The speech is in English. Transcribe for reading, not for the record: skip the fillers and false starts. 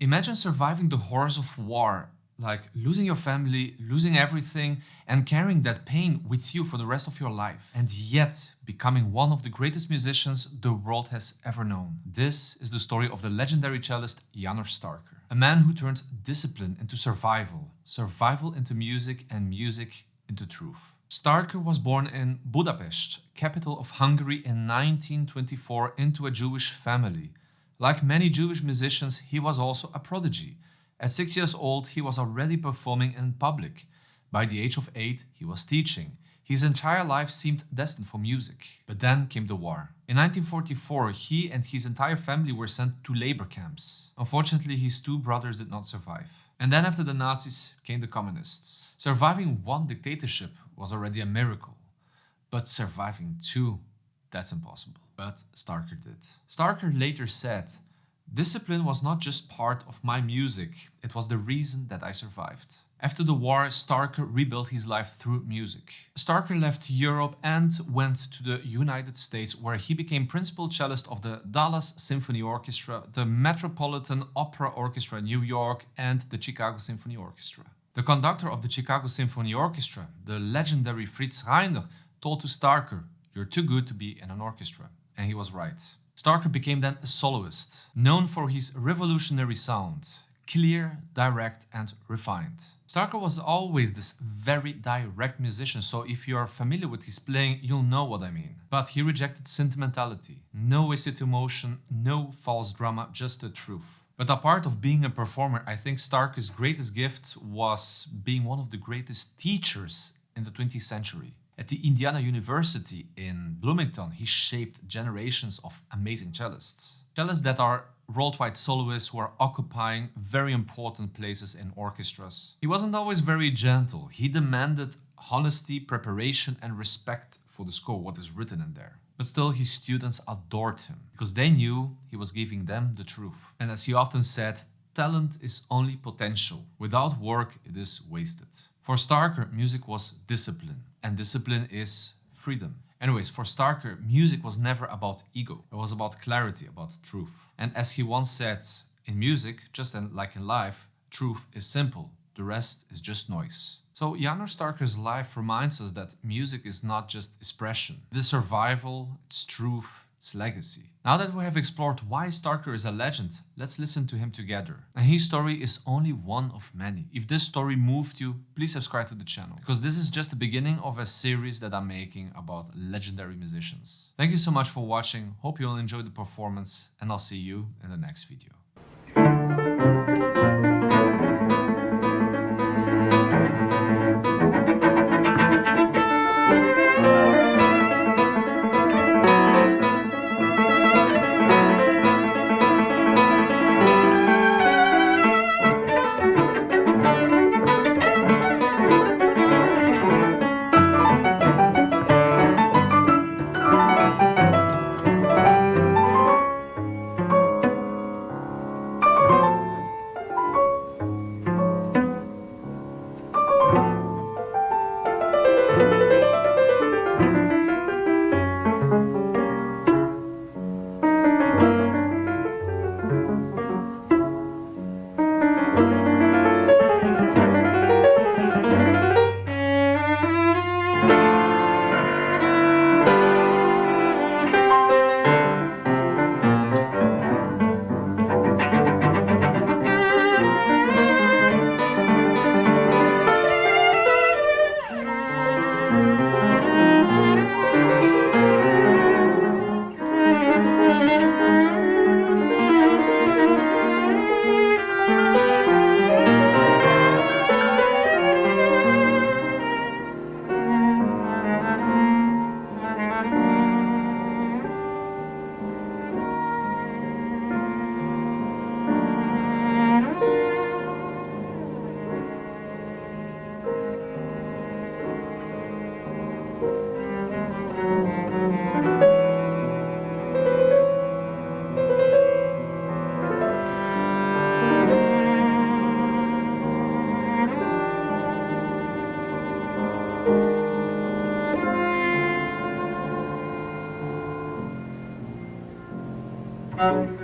Imagine surviving the horrors of war, like losing your family, losing everything, and carrying that pain with you for the rest of your life, and yet becoming one of the greatest musicians the world has ever known. This is the story of the legendary cellist János Starker, a man who turned discipline into survival, survival into music, and music into truth. Starker was born in Budapest, capital of Hungary, in 1924 into a Jewish family. Like many Jewish musicians, he was also a prodigy. At 6 years old, he was already performing in public. By the age of 8, he was teaching. His entire life seemed destined for music. But then came the war. In 1944, he and his entire family were sent to labor camps. Unfortunately, his two brothers did not survive. And then after the Nazis came the communists. Surviving one dictatorship was already a miracle. But surviving two, that's impossible. But Starker did. Starker later said, "Discipline was not just part of my music, it was the reason that I survived." After the war, Starker rebuilt his life through music. Starker left Europe and went to the United States, where he became principal cellist of the Dallas Symphony Orchestra, the Metropolitan Opera Orchestra in New York, and the Chicago Symphony Orchestra. The conductor of the Chicago Symphony Orchestra, the legendary Fritz Reiner, told to Starker, "You're too good to be in an orchestra." And he was right. Starker became then a soloist, known for his revolutionary sound, clear, direct, and refined. Starker was always this very direct musician, so if you're familiar with his playing, you'll know what I mean. But he rejected sentimentality, no wasted emotion, no false drama, just the truth. But a part of being a performer, I think Starker's greatest gift was being one of the greatest teachers in the 20th century. At the Indiana University in Bloomington, he shaped generations of amazing cellists. Cellists that are worldwide soloists who are occupying very important places in orchestras. He wasn't always very gentle. He demanded honesty, preparation, and respect for the score, what is written in there. But still, his students adored him because they knew he was giving them the truth. And as he often said, talent is only potential. Without work, it is wasted. For Starker, music was discipline, and discipline is freedom. Anyways, for Starker, music was never about ego. It was about clarity, about truth. And as he once said, in music, just like in life, truth is simple. The rest is just noise. So János Starker's life reminds us that music is not just expression. It is survival, it's truth, it's legacy. Now that we have explored why Starker is a legend, let's listen to him together. And his story is only one of many. If this story moved you, please subscribe to the channel, because this is just the beginning of a series that I'm making about legendary musicians. Thank you so much for watching, hope you'll enjoy the performance, and I'll see you in the next video. Thank you.